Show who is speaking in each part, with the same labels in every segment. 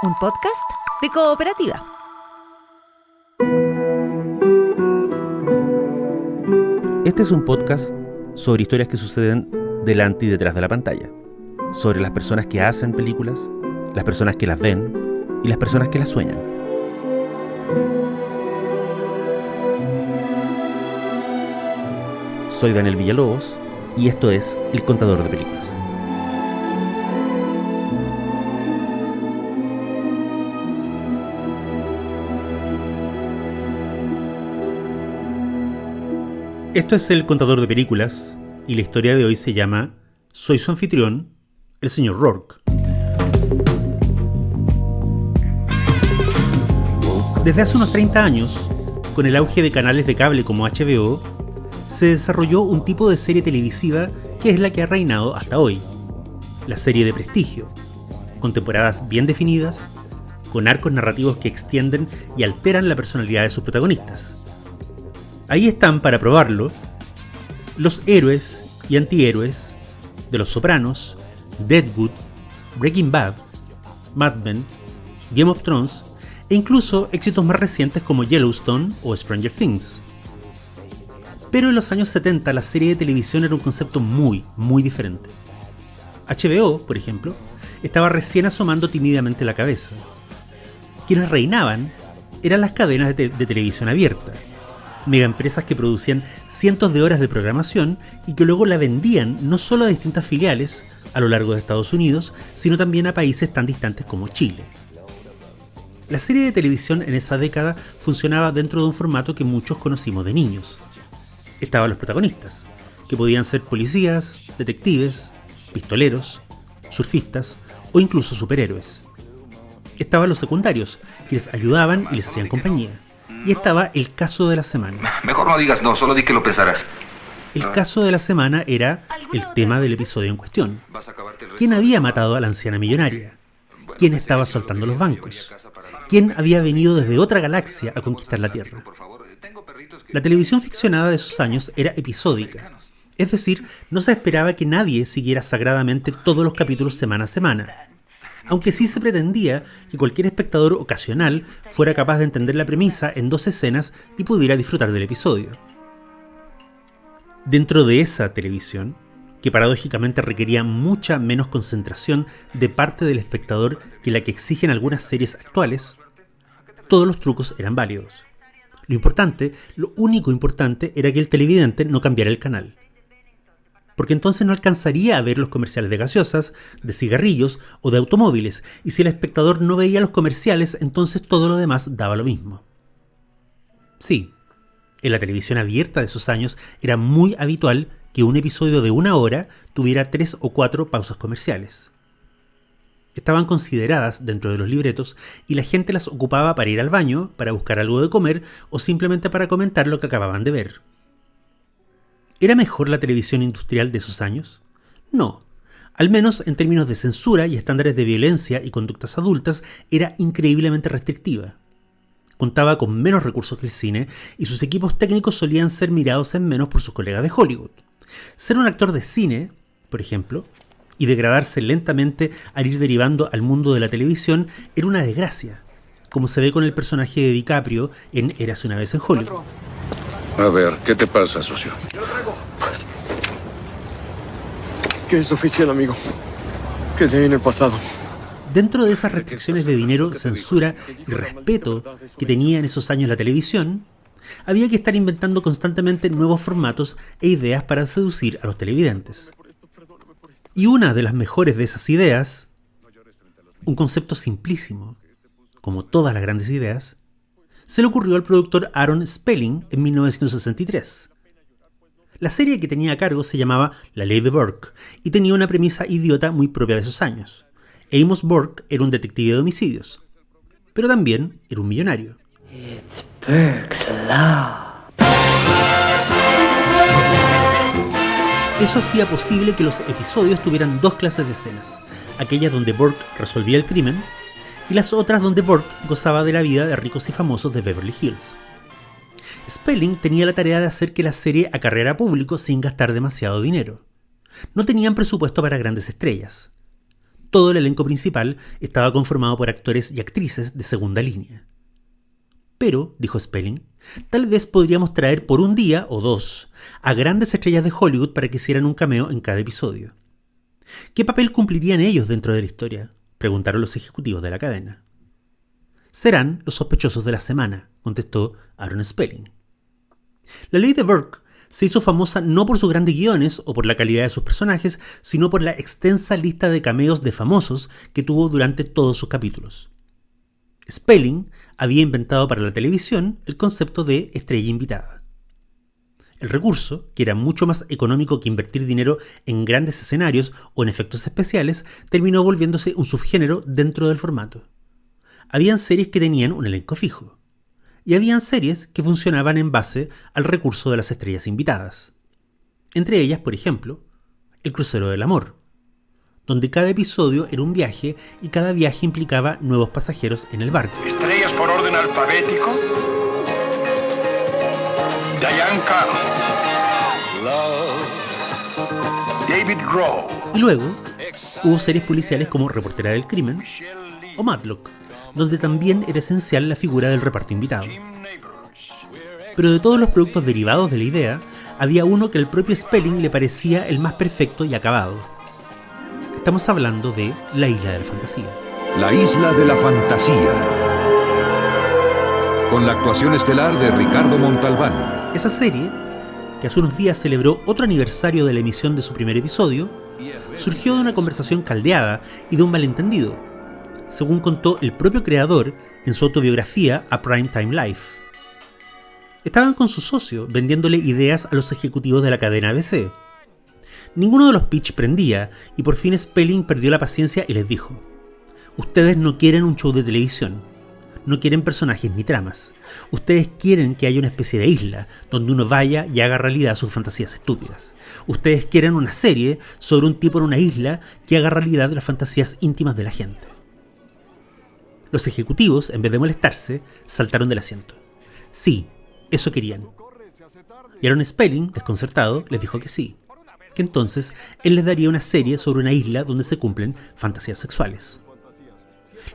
Speaker 1: un podcast de Cooperativa.
Speaker 2: Este es un podcast sobre historias que suceden delante y detrás de la pantalla, sobre las personas que hacen películas, las personas que las ven y las personas que las sueñan. Soy Daniel Villalobos y esto es El Contador de Películas. Esto es El Contador de Películas y la historia de hoy se llama Soy su anfitrión, el señor Rourke. Desde hace unos 30 años, con el auge de canales de cable como HBO, se desarrolló un tipo de serie televisiva que es la que ha reinado hasta hoy. La serie de prestigio, con temporadas bien definidas, con arcos narrativos que extienden y alteran la personalidad de sus protagonistas. Ahí están para probarlo los héroes y antihéroes de Los Sopranos, Deadwood, Breaking Bad, Mad Men, Game of Thrones e incluso éxitos más recientes como Yellowstone o Stranger Things. Pero en los años 70 la serie de televisión era un concepto muy diferente. HBO, por ejemplo, estaba recién asomando tímidamente la cabeza. Quienes reinaban eran las cadenas de televisión abierta, megaempresas que producían cientos de horas de programación y que luego la vendían no solo a distintas filiales a lo largo de Estados Unidos, sino también a países tan distantes como Chile. La serie de televisión en esa década funcionaba dentro de un formato que muchos conocimos de niños. Estaban los protagonistas, que podían ser policías, detectives, pistoleros, surfistas o incluso superhéroes. Estaban los secundarios, quienes ayudaban y les hacían compañía. Y estaba el caso de la semana.
Speaker 3: Mejor no digas no, solo di que lo pensarás.
Speaker 2: El caso de la semana era el tema del episodio en cuestión. ¿Quién había matado a la anciana millonaria? ¿Quién estaba asaltando los bancos? ¿Quién había venido desde otra galaxia a conquistar la Tierra? La televisión ficcionada de esos años era episódica. Es decir, no se esperaba que nadie siguiera sagradamente todos los capítulos semana a semana. Aunque sí se pretendía que cualquier espectador ocasional fuera capaz de entender la premisa en 2 escenas y pudiera disfrutar del episodio. Dentro de esa televisión, que paradójicamente requería mucha menos concentración de parte del espectador que la que exigen algunas series actuales, todos los trucos eran válidos. Lo único importante era que el televidente no cambiara el canal. Porque entonces no alcanzaría a ver los comerciales de gaseosas, de cigarrillos o de automóviles, y si el espectador no veía los comerciales, entonces todo lo demás daba lo mismo. Sí, en la televisión abierta de esos años era muy habitual que un episodio de 1 hora tuviera 3 o 4 pausas comerciales. Estaban consideradas dentro de los libretos y la gente las ocupaba para ir al baño, para buscar algo de comer o simplemente para comentar lo que acababan de ver. ¿Era mejor la televisión industrial de esos años? No. Al menos en términos de censura y estándares de violencia y conductas adultas, era increíblemente restrictiva. Contaba con menos recursos que el cine y sus equipos técnicos solían ser mirados en menos por sus colegas de Hollywood. Ser un actor de cine, por ejemplo, y degradarse lentamente al ir derivando al mundo de la televisión era una desgracia, como se ve con el personaje de DiCaprio en Érase una vez en Hollywood.
Speaker 4: A ver, ¿qué te pasa, socio?
Speaker 5: Pues, que es oficial, amigo. Que se viene el pasado.
Speaker 2: Dentro de esas restricciones de dinero, censura y respeto que tenía en esos años la televisión, había que estar inventando constantemente nuevos formatos e ideas para seducir a los televidentes. Y una de las mejores de esas ideas, un concepto simplísimo, como todas las grandes ideas, se le ocurrió al productor Aaron Spelling en 1963. La serie que tenía a cargo se llamaba La Ley de Burke y tenía una premisa idiota muy propia de esos años. Amos Burke era un detective de homicidios, pero también era un millonario.
Speaker 6: It's Burke's Law.
Speaker 2: Eso hacía posible que los episodios tuvieran 2 clases de escenas, aquellas donde Burke resolvía el crimen y las otras donde Burke gozaba de la vida de ricos y famosos de Beverly Hills. Spelling tenía la tarea de hacer que la serie acarreara público sin gastar demasiado dinero. No tenían presupuesto para grandes estrellas. todo el elenco principal estaba conformado por actores y actrices de segunda línea. Pero, dijo Spelling, tal vez podríamos traer por un día o dos a grandes estrellas de Hollywood para que hicieran un cameo en cada episodio. ¿Qué papel cumplirían ellos dentro de la historia?, preguntaron los ejecutivos de la cadena. Serán los sospechosos de la semana, contestó Aaron Spelling. La ley de Burke se hizo famosa no por sus grandes guiones o por la calidad de sus personajes, sino por la extensa lista de cameos de famosos que tuvo durante todos sus capítulos. Spelling había inventado para la televisión el concepto de estrella invitada. El recurso, que era mucho más económico que invertir dinero en grandes escenarios o en efectos especiales, terminó volviéndose un subgénero dentro del formato. Habían series que tenían un elenco fijo, y habían series que funcionaban en base al recurso de las estrellas invitadas. Entre ellas, por ejemplo, El crucero del amor, donde cada episodio era un viaje y cada viaje implicaba nuevos pasajeros en el barco.
Speaker 7: Estrellas por orden alfabético. Diane Carroll. David Grohl.
Speaker 2: Y luego hubo series policiales como Reportera del Crimen o Matlock, donde también era esencial la figura del reparto invitado. Pero de todos los productos derivados de la idea, había uno que al propio Spelling le parecía el más perfecto y acabado. Estamos hablando de La Isla de la Fantasía.
Speaker 8: La Isla de la Fantasía, con la actuación estelar de Ricardo Montalbán.
Speaker 2: Esa serie, que hace unos días celebró otro aniversario de la emisión de su primer episodio, surgió de una conversación caldeada y de un malentendido, según contó el propio creador en su autobiografía A Primetime Life. Estaban con su socio vendiéndole ideas a los ejecutivos de la cadena ABC. Ninguno de los pitch prendía y por fin Spelling perdió la paciencia y les dijo: ustedes no quieren un show de televisión, no quieren personajes ni tramas, ustedes quieren que haya una especie de isla donde uno vaya y haga realidad sus fantasías estúpidas. Ustedes quieren una serie sobre un tipo en una isla que haga realidad las fantasías íntimas de la gente. Los ejecutivos, en vez de molestarse, saltaron del asiento. Sí, eso querían. Y Aaron Spelling, desconcertado, les dijo que sí, que entonces él les daría una serie sobre una isla donde se cumplen fantasías sexuales.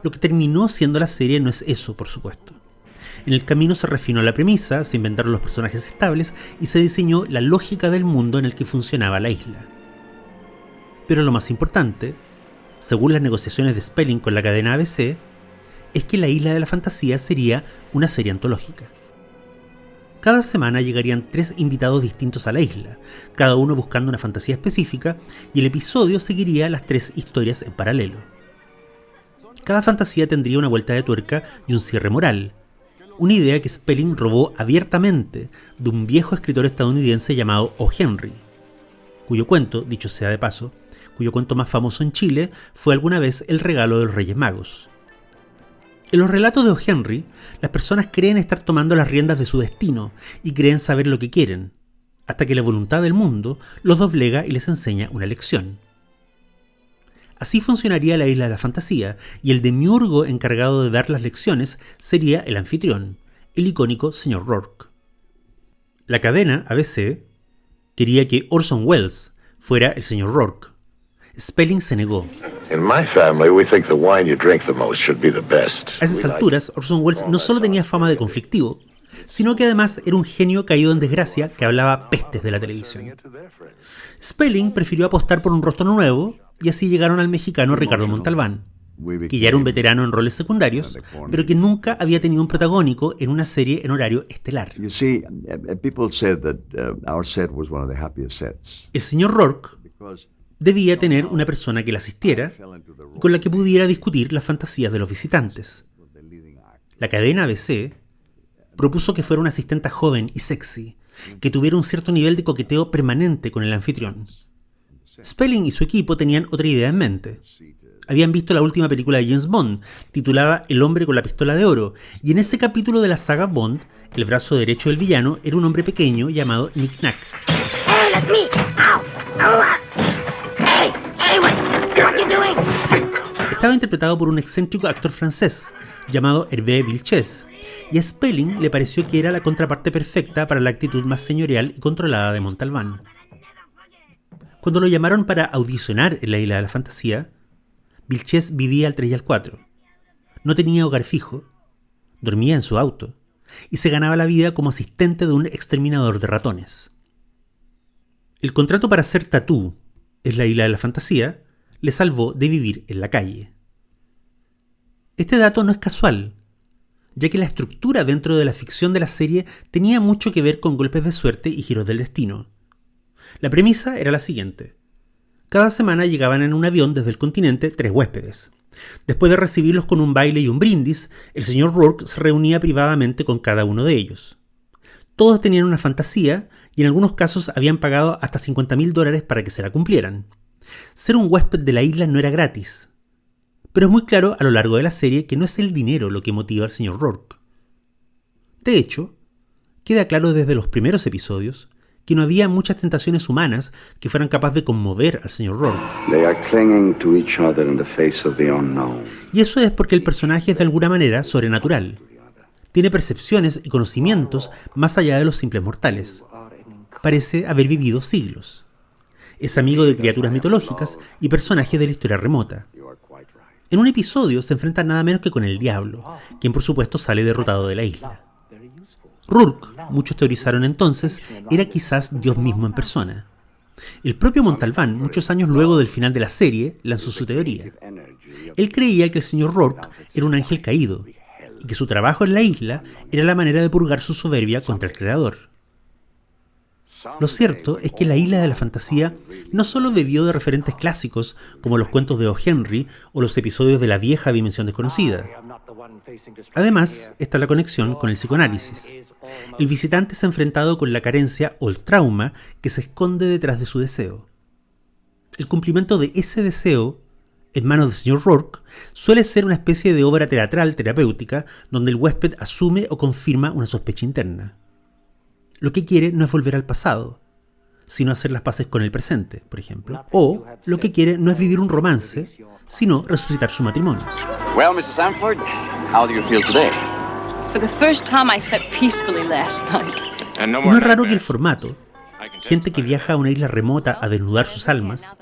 Speaker 2: Lo que terminó siendo la serie no es eso, por supuesto. En el camino se refinó la premisa, se inventaron los personajes estables y se diseñó la lógica del mundo en el que funcionaba la isla. Pero lo más importante, según las negociaciones de Spelling con la cadena ABC, es que La Isla de la Fantasía sería una serie antológica. Cada semana llegarían 3 invitados distintos a la isla, cada uno buscando una fantasía específica, y el episodio seguiría las 3 historias en paralelo. Cada fantasía tendría una vuelta de tuerca y un cierre moral, una idea que Spelling robó abiertamente de un viejo escritor estadounidense llamado O. Henry, cuyo cuento, dicho sea de paso, cuyo cuento más famoso en Chile fue alguna vez El regalo de los Reyes Magos. En los relatos de O. Henry, las personas creen estar tomando las riendas de su destino y creen saber lo que quieren, hasta que la voluntad del mundo los doblega y les enseña una lección. Así funcionaría la Isla de la Fantasía, y el demiurgo encargado de dar las lecciones sería el anfitrión, el icónico Sr. Rourke. La cadena ABC quería que Orson Welles fuera el Sr. Rourke. Spelling se negó. A esas alturas, Orson Welles no solo tenía fama de conflictivo, sino que además era un genio caído en desgracia que hablaba pestes de la televisión. Spelling prefirió apostar por un rostro nuevo, y así llegaron al mexicano Ricardo Montalbán, que ya era un veterano en roles secundarios, pero que nunca había tenido un protagónico en una serie en horario estelar. El señor Rourke debía tener una persona que la asistiera y con la que pudiera discutir las fantasías de los visitantes. La cadena ABC propuso que fuera una asistenta joven y sexy, que tuviera un cierto nivel de coqueteo permanente con el anfitrión. Spelling y su equipo tenían otra idea en mente. Habían visto la última película de James Bond, titulada El hombre con la pistola de oro, y en ese capítulo de la saga Bond, el brazo derecho del villano era un hombre pequeño llamado Nick Nack. Estaba interpretado por un excéntrico actor francés llamado Hervé Villechaize, y a Spelling le pareció que era la contraparte perfecta para la actitud más señorial y controlada de Montalbán. Cuando lo llamaron para audicionar en la Isla de la Fantasía, Vilches vivía al 3 y al 4. No tenía hogar fijo, dormía en su auto y se ganaba la vida como asistente de un exterminador de ratones. El contrato para ser tatú en la isla de la fantasía le salvó de vivir en la calle. Este dato no es casual, ya que la estructura dentro de la ficción de la serie tenía mucho que ver con golpes de suerte y giros del destino. La premisa era la siguiente. Cada semana llegaban en un avión desde el continente 3 huéspedes. Después de recibirlos con un baile y un brindis, el señor Rourke se reunía privadamente con cada uno de ellos. Todos tenían una fantasía y en algunos casos habían pagado hasta $50,000 para que se la cumplieran. Ser un huésped de la isla no era gratis. Pero es muy claro a lo largo de la serie que no es el dinero lo que motiva al señor Rourke. De hecho, queda claro desde los primeros episodios que no había muchas tentaciones humanas que fueran capaces de conmover al señor Rourke. Y eso es porque el personaje es de alguna manera sobrenatural. Tiene percepciones y conocimientos más allá de los simples mortales. Parece haber vivido siglos. Es amigo de criaturas mitológicas y personajes de la historia remota. En un episodio se enfrenta nada menos que con el diablo, quien por supuesto sale derrotado de la isla. Rourke, muchos teorizaron entonces, era quizás Dios mismo en persona. El propio Montalbán, muchos años luego del final de la serie, lanzó su teoría. Él creía que el señor Rourke era un ángel caído, y que su trabajo en la isla era la manera de purgar su soberbia contra el creador. Lo cierto es que la isla de la fantasía no solo bebió de referentes clásicos como los cuentos de O. Henry o los episodios de La vieja dimensión desconocida. Además, está la conexión con el psicoanálisis. El visitante se ha enfrentado con la carencia o el trauma que se esconde detrás de su deseo. El cumplimiento de ese deseo, en manos del señor Rourke, suele ser una especie de obra teatral terapéutica donde el huésped asume o confirma una sospecha interna. Lo que quiere no es volver al pasado, sino hacer las paces con el presente, por ejemplo. O lo que quiere no es vivir un romance, sino resucitar su matrimonio.
Speaker 9: Well, Mrs. Sanford, how do you feel today?
Speaker 10: For the first time I slept peacefully last night.
Speaker 2: Y no es raro que el formato, gente que viaja a una isla remota a desnudar sus almas,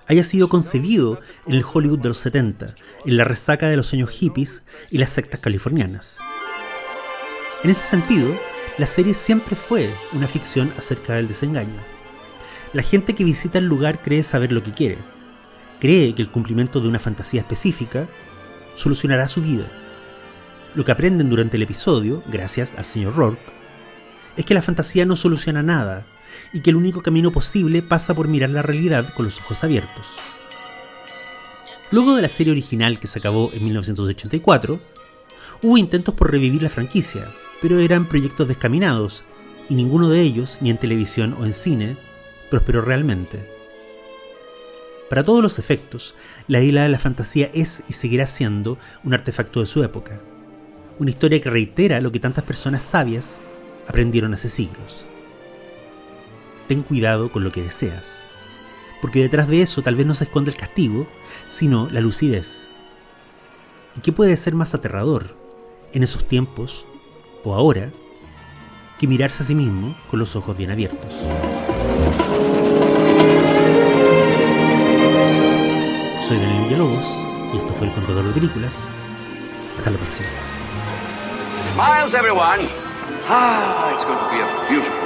Speaker 2: haya sido concebido en el Hollywood de los 70, en la resaca de los sueños hippies y las sectas californianas. En ese sentido, la serie siempre fue una ficción acerca del desengaño. La gente que visita el lugar cree saber lo que quiere. Cree que el cumplimiento de una fantasía específica solucionará su vida. Lo que aprenden durante el episodio, gracias al señor Rourke, es que la fantasía no soluciona nada y que el único camino posible pasa por mirar la realidad con los ojos abiertos. Luego de la serie original que se acabó en 1984, hubo intentos por revivir la franquicia, pero eran proyectos descaminados, y ninguno de ellos, ni en televisión o en cine, prosperó realmente. Para todos los efectos, la isla de la fantasía es y seguirá siendo un artefacto de su época, una historia que reitera lo que tantas personas sabias aprendieron hace siglos. Ten cuidado con lo que deseas, porque detrás de eso tal vez no se esconde el castigo, sino la lucidez. ¿Y qué puede ser más aterrador en esos tiempos, o ahora, que mirarse a sí mismo con los ojos bien abiertos? Soy Daniel Villalobos y esto fue El Contador de Películas. Hasta la próxima.
Speaker 9: Smiles, everyone. It's going to be a beautiful